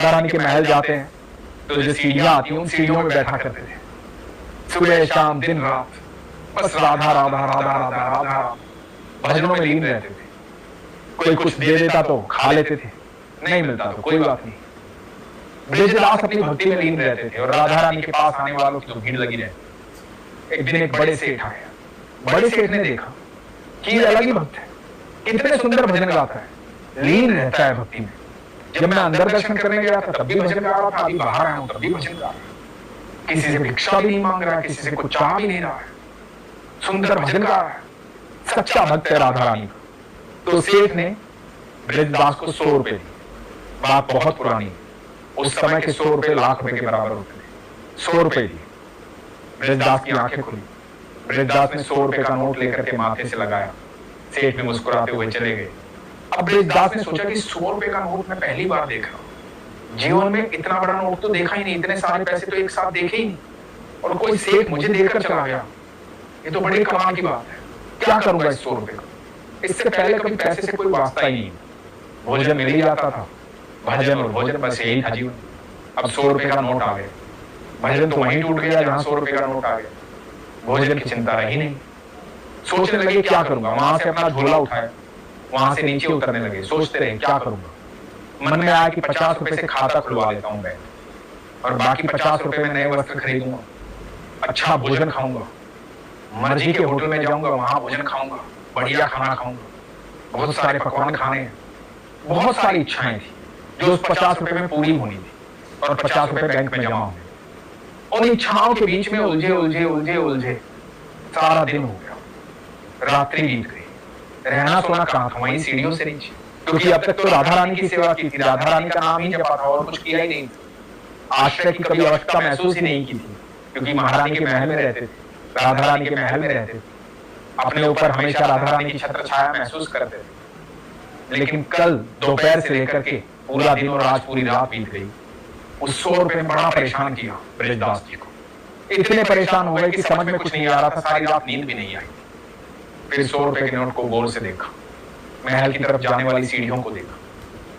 राधा रानी के महल जाते हैं तो जो सीढ़ियां आती हैं उन सीढ़ियों में बैठा करते थे, सुबह शाम दिन रात बस राधा राधा राधा राधा राधा भजनों में लीन रहते थे। कोई कुछ दे देता तो खा लेते थे, नहीं मिलता तो कोई बात नहीं। ब्रजदास अपनी भक्ति में लीन रहते थे और राधा रानी के पास आने वालों की तो भीड़ लगी रहती। एक दिन एक बड़े सेठ आया। बड़े सेठ ने देखा कि ये अलग ही भक्त है, कितने सुंदर भजन गाता है, लीन रहता है भक्ति में। जब मैं अंदर दर्शन करने गया था तब भी भजन गा रहा था, अभी बाहर आया हूं तब भी भजन गा रहा है। किसी से भिक्षा भी नहीं मांग रहा है, किसी से कुछ चाह भी नहीं रहा है, सुंदर भजन गा रहा है, सच्चा भक्त है राधा रानी का। तो सेठ ने ब्रजदास को 100 रुपए दिए। बात बहुत पुरानी है, उस समय के 100 रुपए लाख रुपए के बराबर होते थे। 100 रुपए दिए। ब्रजदास की आंखें खुली। ब्रजदास ने 100 रुपए का नोट लेकर के माथे से लगाया। सेठ भी मुस्कुराते हुए चले गए। अब ब्रजदास ने सोचा कि 100 रुपए का नोट मैं पहली बार देख रहा हूं, जीवन में इतना बड़ा नोट तो देखा ही नहीं, इतने सारे पैसे तो एक साथ देखे ही नहीं, और कोई सेठ मुझे देकर चला गया, ये तो बड़ी कमाल की बात है। क्या करूंगा इस 100 रुपए का? इससे पहले कभी पैसे से कोई वास्ता ही नहीं, भोजन मिल ही जाता था, भजन और भोजन बस यही था जीवन। अब 100 रुपए का नोट आ गया, भजन तो वहीं टूट गया जहां 100 रुपए का नोट आ गया, भोजन की चिंता रही नहीं। सोचने लगे क्या करूंगा, वहां से अपना झोला उठाया, वहां से नीचे उतरने लगे, सोचते रहे क्या करूंगा। मन में आया कि 50 रुपए से खाता खुलवा लेता हूं बैंक, और बाकी 50 रुपए में नए वस्त्र खरीदूंगा, अच्छा भोजन खाऊंगा, मर्जी के होटल में जाऊंगा, वहां भोजन खाऊंगा, बढ़िया खाना खाऊंगा, बहुत सारे पकवान खाने हैं। बहुत सारी इच्छाएं थी जो उस 50 रुपए में पूरी होनी थी, और 50 रुपए बैंक में जमा हुए। उन इच्छाओं के बीच में उलझे उलझे उलझे उलझे सारा दिन हो गया, रात्रि बीत गई। रहना सोना कहां था, वहीं सीढ़ियों से नीचे, क्योंकि अब तक तो राधा रानी की सेवा की थी, राधा रानी का नाम ही जपा था और कुछ किया ही नहीं। आश्रय की कभी आवश्यकता महसूस ही नहीं की थी, क्योंकि महारानी के महल में रहते थे, राधा रानी के महल में रहते थे, अपने ऊपर हमेशा राधा रानी की छत्र छाया महसूस करते थे। लेकिन कल दोपहर से लेकर के पूरा दिन और आज पूरी रात बीत गई। उस 100 रुपए में बड़ा परेशान किया ब्रजदास जी को। इतने परेशान हो गए कि समझ में कुछ नहीं आ रहा था, सारी रात नींद भी नहीं आई। फिर 100 रुपए के नोट को गौर से देखा, महल की तरफ जाने वाली सीढ़ियों को देखा,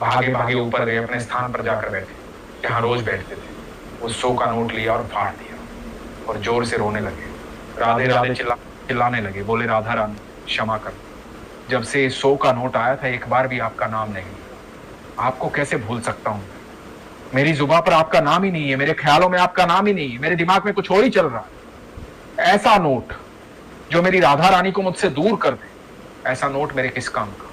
भागे भागे ऊपर गए, अपने स्थान पर जाकर बैठे जहां रोज बैठते थे। वो 100 का नोट लिया और फाड़ दिया और जोर से रोने लगे, राधे राधे चिल्लाने लगे, बोले राधा रानी क्षमा कर, जब से 100 का नोट आया था एक बार भी आपका नाम नहीं लिया, आपको कैसे भूल सकता हूं, मेरी जुबान पर आपका नाम ही नहीं है, मेरे ख्यालों में आपका नाम ही नहीं है, मेरे दिमाग में कुछ और ही चल रहा है। ऐसा नोट जो मेरी राधा रानी को मुझसे दूर कर दे, ऐसा नोट मेरे किस काम का,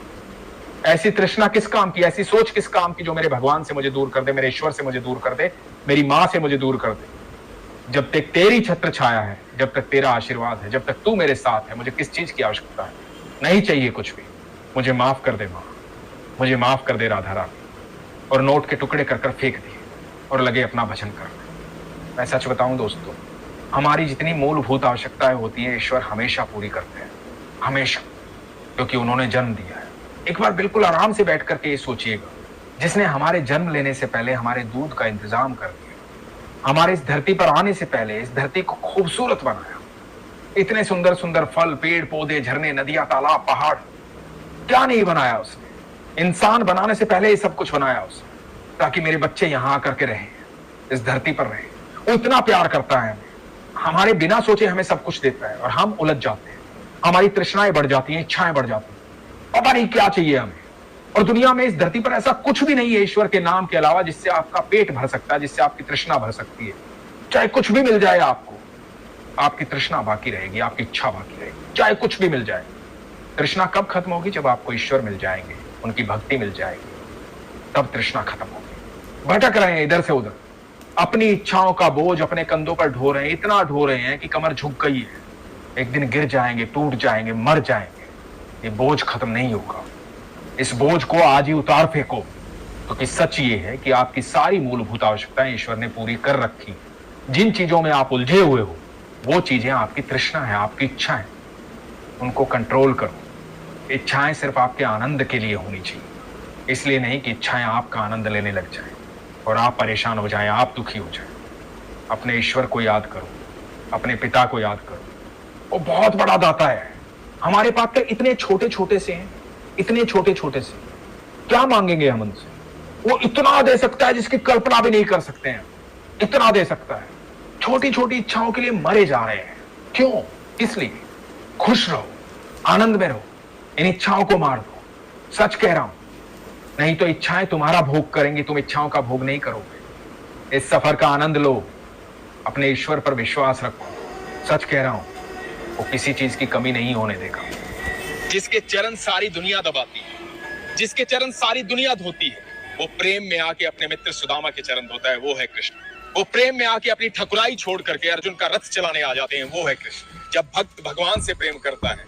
ऐसी तृष्णा किस काम की, ऐसी सोच किस काम की जो मेरे भगवान से मुझे दूर कर दे, मेरे ईश्वर से मुझे दूर कर दे, मेरी मां से मुझे दूर कर दे। जब तक तेरी छत्र छाया है, जब तक तेरा आशीर्वाद है, जब तक तू मेरे साथ है, मुझे किस चीज की आवश्यकता है, नहीं चाहिए कुछ भी। मुझे माफ कर दे मां, मुझे माफ कर दे राधा रानी। और नोट के टुकड़े कर कर फेंक दिए और लगे अपना भजन करने। मैं सच बताऊं दोस्तों, हमारी जितनी मूलभूत आवश्यकताएं होती हैं ईश्वर हमेशा पूरी करते हैं, हमेशा, क्योंकि उन्होंने जन्म दिया है। एक बार बिल्कुल आराम से बैठ करके ये सोचिएगा, जिसने हमारे जन्म लेने से पहले हमारे दूध का इंतजाम कर दिया, हमारे इस धरती पर आने से पहले इस धरती को खूबसूरत बनाया, इतने सुंदर सुंदर फल, पेड़ पौधे, झरने, नदियां, तालाब, पहाड़, क्या नहीं बनाया उसने। इंसान बनाने से पहले ये सब कुछ बनाया उसने, ताकि मेरे बच्चे यहां आकर के रहें, इस धरती पर रहें। वो इतना प्यार करता है हमें, हमारे बिना सोचे हमें सब कुछ देता है, और हम उलझ जाते हैं, हमारी तृष्णाएं बढ़ जाती हैं, इच्छाएं बढ़ जाती हैं, पता नहीं क्या चाहिए हमें। और दुनिया में इस धरती पर ऐसा कुछ भी नहीं है ईश्वर के नाम के अलावा जिससे आपका पेट भर सकता है, जिससे आपकी तृष्णा भर सकती है। चाहे कुछ भी मिल जाए आपको, आपकी तृष्णा बाकी रहेगी, आपकी इच्छा बाकी रहेगी, चाहे कुछ भी मिल जाए। तृष्णा कब खत्म होगी? जब आपको ईश्वर मिल जाएंगे, उनकी भक्ति मिल जाएगी, तब तृष्णा खत्म होगी। भटक रहे हैं इधर से उधर, अपनी इच्छाओं का बोझ अपने कंधों पर ढो रहे हैं, इतना ढो रहे हैं कि कमर झुक गई है। एक दिन गिर जाएंगे, टूट जाएंगे, मर जाएंगे, ये बोझ खत्म नहीं होगा। इस बोझ को आज ही उतार फेंको, क्योंकि सच ये है कि आपकी सारी मूलभूत आवश्यकताएं ईश्वर ने पूरी कर रखी। जिन चीजों में आप उलझे हुए हो, वो चीजें आपकी तृष्णा है, आपकी इच्छा है, उनको कंट्रोल करो। इच्छाएं सिर्फ आपके आनंद के लिए होनी चाहिए, इसलिए नहीं कि इच्छाएं आपका आनंद लेने लग जाएं और आप परेशान हो जाएं, आप दुखी हो जाएं। अपने ईश्वर को याद करो, अपने पिता को याद करो, वो बहुत बड़ा दाता है। हमारे पास तो इतने छोटे छोटे से हैं, इतने छोटे छोटे से, क्या मांगेंगे हम उनसे? वो इतना दे सकता है जिसकी कल्पना भी नहीं कर सकते हैं, इतना दे सकता है। छोटी छोटी इच्छाओं के लिए मरे जा रहे हैं। क्यों? इसलिए खुश रहो, आनंद में रहो, इन इच्छाओं को मार दो। सच कह रहा हूं, नहीं तो इच्छाएं तुम्हारा भोग करेंगी, तुम इच्छाओं का भोग नहीं करोगे। इस सफर का आनंद लो, अपने ईश्वर पर विश्वास रखो। सच कह रहा हूं, वो किसी चीज की कमी नहीं होने देगा। जिसके चरण सारी दुनिया दबाती है, जिसके चरण सारी दुनिया धोती है, वो प्रेम में आके अपने मित्र सुदामा के चरण धोता है, वो है कृष्ण। वो प्रेम में आके अपनी ठकुराई छोड़ करके अर्जुन का रथ चलाने आ जाते हैं, वो है कृष्ण। जब भक्त भगवान से प्रेम करता है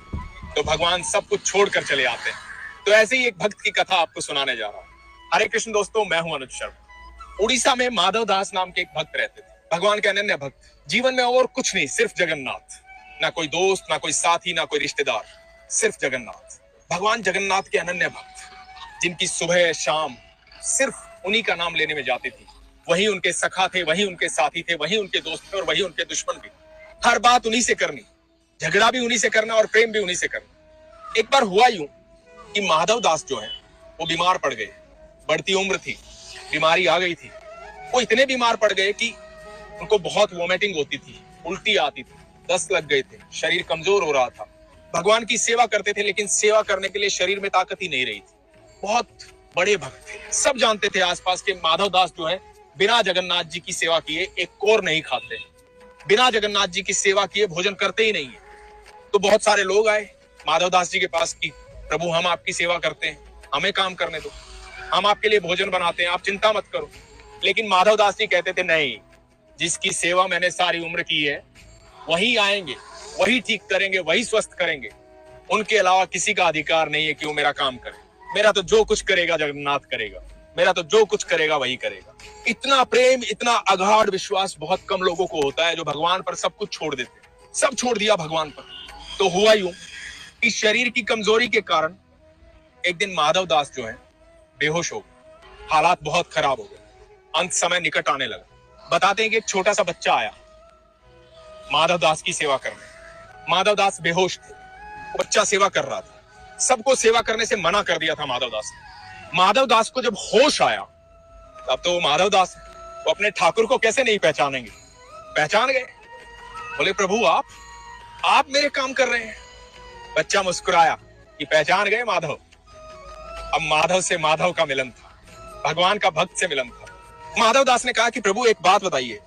तो भगवान सब कुछ छोड़कर चले आते हैं। तो ऐसे ही एक भक्त की कथा आपको सुनाने जा रहा हूँ। हरे कृष्ण दोस्तों, मैं हूं अनुज शर्मा। उड़ीसा में माधव दास नाम के एक भक्त रहते थे, भगवान के अनन्य भक्त। जीवन में और कुछ नहीं, सिर्फ जगन्नाथ। ना कोई दोस्त, ना कोई साथी, ना कोई रिश्तेदार, सिर्फ जगन्नाथ। भगवान जगन्नाथ के अनन्य भक्त, जिनकी सुबह शाम सिर्फ उन्हीं का नाम लेने में जाती थी। वही उनके सखा थे, वही उनके साथी थे, वही उनके दोस्त थे और वही उनके दुश्मन भी। हर बात उन्हीं से करनी, झगड़ा भी उन्हीं से करना और प्रेम भी उन्हीं से करना। एक बार हुआ यूं कि माधव दास जो है वो बीमार पड़ गए। बढ़ती उम्र थी, बीमारी आ गई थी। वो इतने बीमार पड़ गए कि उनको बहुत वोमिटिंग होती थी, उल्टी आती थी, दस्त लग गए थे, शरीर कमजोर हो रहा था। भगवान की सेवा करते थे लेकिन सेवा करने के लिए शरीर में ताकत ही नहीं रही थी। बहुत बड़े भक्त थे, सब जानते थे आसपास के माधव दास जो है बिना जगन्नाथ जी की सेवा किए एक कोर नहीं खाते, बिना जगन्नाथ जी की सेवा किए भोजन करते ही नहीं है। तो बहुत सारे लोग आए माधव दास जी के पास कि प्रभु हम आपकी सेवा करते हैं, हमें काम करने दो, हम आपके लिए भोजन बनाते हैं, आप चिंता मत करो। लेकिन माधव दास जी कहते थे नहीं, जिसकी सेवा मैंने सारी उम्र की है वही आएंगे, वही ठीक करेंगे, वही स्वस्थ करेंगे। उनके अलावा किसी का अधिकार नहीं है कि वो मेरा काम करे। मेरा तो जो कुछ करेगा जगन्नाथ करेगा, मेरा तो जो कुछ करेगा वही करेगा। इतना प्रेम, इतना अगाध विश्वास बहुत कम लोगों को होता है जो भगवान पर सब कुछ छोड़ देते। सब छोड़ दिया भगवान पर। तो हुआ यूं कि शरीर की कमजोरी के कारण एक दिन माधव दास जो है बेहोश हो गए। हालात बहुत खराब हो गए, अंत समय निकट आने लगा। बताते हैं कि एक छोटा सा बच्चा आया माधव दास की सेवा करने। माधव दास बेहोश थे, बच्चा सेवा कर रहा था। सबको सेवा करने से मना कर दिया था माधव दास ने। माधव दास को जब होश आया तब तो माधव दास वो अपने ठाकुर को कैसे नहीं पहचानेंगे, पहचान गए। बोले प्रभु आप मेरे काम कर रहे हैं। बच्चा मुस्कुराया कि पहचान गए माधव। अब माधव से माधव का मिलन था, भगवान का भक्त से मिलन था। माधव दास ने कहा कि प्रभु एक बात बताइए,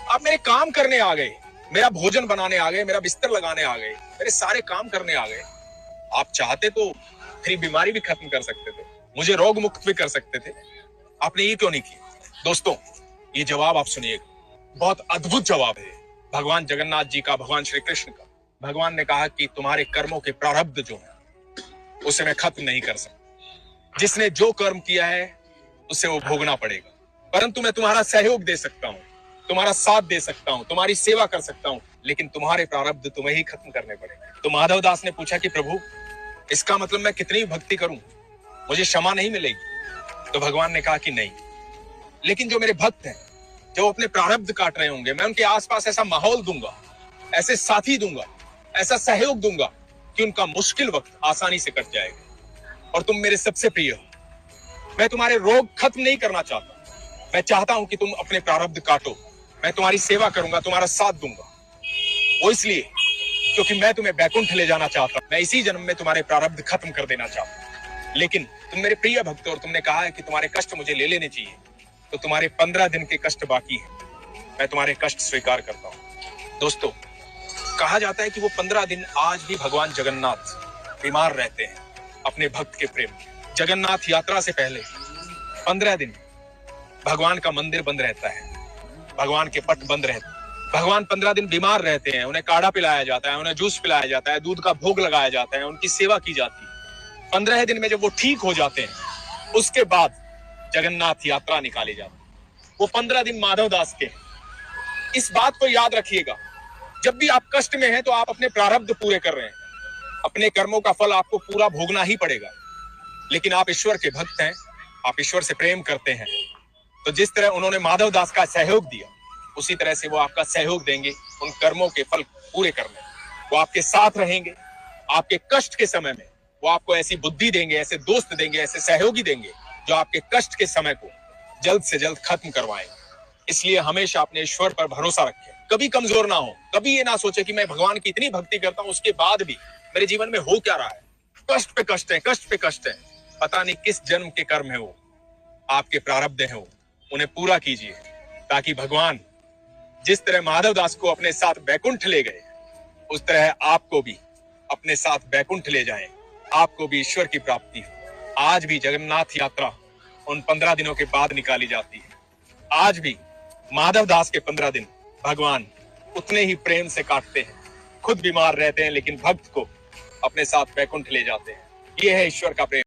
आप मेरे काम करने आ गए, मेरा भोजन बनाने आ गए, मेरा बिस्तर लगाने आ गए, मेरे सारे काम करने आ गए। आप चाहते तो मेरी बीमारी भी खत्म कर सकते थे, मुझे रोग मुक्त भी कर सकते थे, आपने ये क्यों नहीं किया? दोस्तों ये जवाब आप सुनिएगा, बहुत अद्भुत जवाब है भगवान जगन्नाथ जी का, भगवान श्री कृष्ण का। भगवान ने कहा कि तुम्हारे कर्मों के प्रारब्ध जो है उसे मैं खत्म नहीं कर सकता। जिसने जो कर्म किया है उसे वो भोगना पड़ेगा, परंतु मैं तुम्हारा सहयोग दे सकता हूँ, तुम्हारा साथ दे सकता हूँ, तुम्हारी सेवा कर सकता हूँ, लेकिन तुम्हारे प्रारब्ध तुम्हें ही खत्म करने पड़ेंगे। तो माधव दास ने पूछा कि प्रभु इसका मतलब मैं कितनी भक्ति करूं मुझे क्षमा नहीं मिलेगी? तो भगवान ने कहा कि नहीं, लेकिन जो मेरे भक्त हैं जो अपने प्रारब्ध काट रहे होंगे, मैं उनके आसपास ऐसा माहौल दूंगा, ऐसे साथी दूंगा, ऐसा सहयोग दूंगा कि उनका मुश्किल वक्त आसानी से कट जाएगा। और तुम मेरे सबसे प्रिय हो। मैं तुम्हारे रोग खत्म नहीं करना चाहता, मैं चाहता हूं कि तुम अपने प्रारब्ध काटो, मैं तुम्हारी सेवा करूंगा, तुम्हारा साथ दूंगा। वो इसलिए क्योंकि मैं तुम्हें बैकुंठ ले जाना चाहता हूं, मैं इसी जन्म में तुम्हारे प्रारब्ध खत्म कर देना चाहता हूं। लेकिन तुम मेरे प्रिय भक्त हो और तुमने कहा है कि तुम्हारे कष्ट मुझे ले लेने चाहिए, तो तुम्हारे 15 दिन के कष्ट बाकी हैं, मैं तुम्हारे कष्ट स्वीकार करता हूं। दोस्तों कहा जाता है कि वो 15 दिन आज भी भगवान जगन्नाथ बीमार रहते हैं अपने भक्त के प्रेम। जगन्नाथ यात्रा से पहले 15 दिन भगवान का मंदिर बंद रहता है, भगवान के पट बंद रहते हैं। भगवान 15 दिन बीमार रहते हैं, उन्हें काढ़ा पिलाया जाता है, उन्हें जूस पिलाया जाता है, दूध का भोग लगाया जाता है, उनकी सेवा की जाती है। 15 दिन में जब वो ठीक हो जाते हैं उसके बाद जगन्नाथ यात्रा निकाली जाती है। वो 15 दिन माधव दास के। इस बात को याद रखिएगा, जब भी आप कष्ट में हैं तो आप अपने प्रारब्ध पूरे कर रहे हैं, अपने कर्मों का फल आपको पूरा भोगना ही पड़ेगा। लेकिन आप ईश्वर के भक्त हैं, आप ईश्वर से प्रेम करते हैं, तो जिस तरह उन्होंने माधव दास का सहयोग दिया उसी तरह से वो आपका सहयोग देंगे उन कर्मों के फल पूरे करने। वो आपके साथ रहेंगे, आपके कष्ट के समय में वो आपको ऐसी बुद्धि देंगे, ऐसे दोस्त देंगे, ऐसे सहयोगी देंगे जो आपके कष्ट के समय को जल्द से जल्द खत्म करवाएगा। इसलिए हमेशा अपने ईश्वर पर भरोसा रखें, कभी कमजोर ना हो, कभी ये ना सोचे कि मैं भगवान की इतनी भक्ति करता हूं उसके बाद भी मेरे जीवन में हो क्या रहा है। कष्ट पे कष्ट है, कष्ट पे कष्ट है, पता नहीं किस जन्म के कर्म है वो, आपके प्रारब्ध है वो, उन्हें पूरा कीजिए ताकि भगवान जिस तरह माधव दास को अपने साथ बैकुंठ ले गए उस तरह आपको भी अपने साथ बैकुंठ ले जाएं, आपको भी ईश्वर की प्राप्ति हो। आज भी जगन्नाथ यात्रा उन 15 दिनों के बाद निकाली जाती है। आज भी माधव दास के 15 दिन भगवान उतने ही प्रेम से काटते हैं, खुद बीमार रहते हैं लेकिन भक्त को अपने साथ बैकुंठ ले जाते हैं। ये है ईश्वर का प्रेम।